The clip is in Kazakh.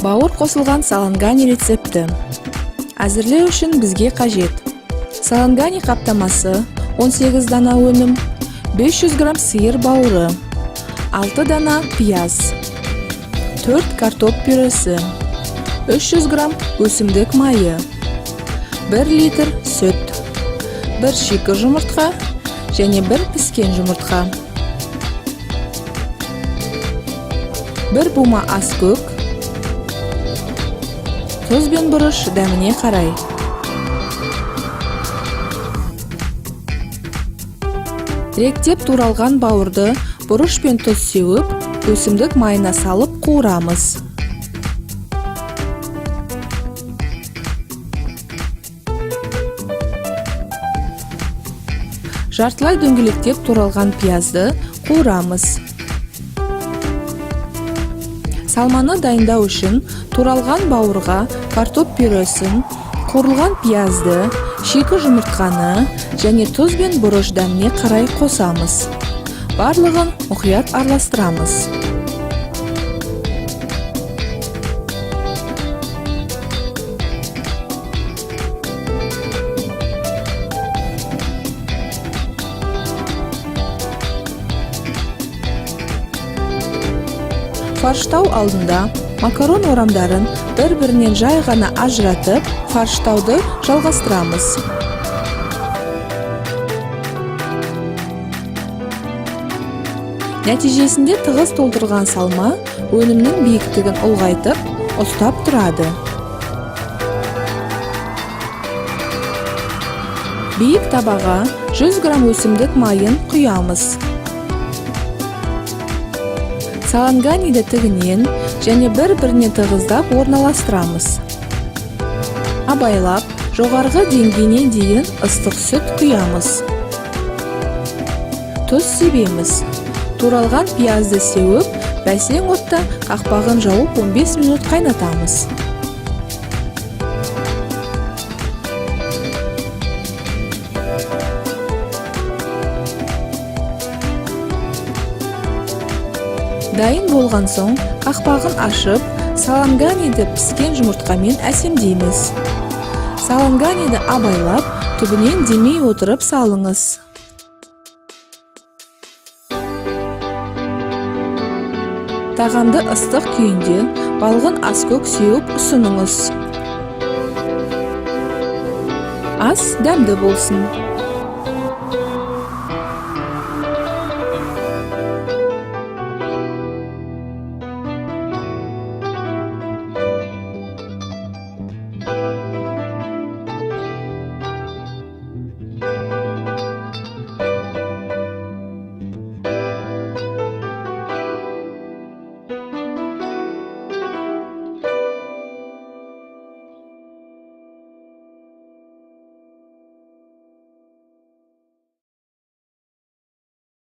Бауыр қосылған салангани рецепті. Әзірлеу үшін бізге қажет: салангани қаптамасы, 18 дана өнім, 500 грамм сиыр бауыры, 6 дана пияз, 4 картоп пюресі, 300 грамм өсімдік майы, 1 литр сүт, 1 шикі жұмыртқа және 1 піскен жұмыртқа, 1 бума аскөк, тұз бен бұрыш дәміне қарай. Ректеп туралған бауырды бұрыш пен тұз сеуіп, өсімдік майына салып қуырамыз. Жартылай дөңгелектеп туралған пиязды қуырамыз. Салманы дайындау үшін туралған бауырға картоп пюресін, қуырылған пиязды, шикі жұмыртқаны және тұз бен бұрыш дәміне қарай қосамыз. Барлығын мұқият араластырамыз. Фарштау алдында макарон орамдарын бір-бірінен жай ғана ажыратып, фарштауды жалғастырамыз. Нәтижесінде тығыз толтырған салма өнімнің биіктігін ұлғайтып, ұстап тұрады. Биік табаға 100 грамм өсімдік майын құямыз. Саланганиді тігінен және бір-біріне тығыздап орналастырамыз. Абайлап, жоғарғы деңгейіне дейін ыстық сүт құямыз. Тұз себеміз. Туралған пиязды сеуіп, бәсең отта қақпағын жауып 15 минут қайнатамыз. Дайын болған соң, қақпағын ашып, саланганиді піскен жұмыртқамен әсемдейміз. Саланганиді абайлап, түбінен демей отырып салыңыз. Тағамды ыстық күйінде балғын аскөк сеуіп ұсыныңыз. Ас дәмді болсын.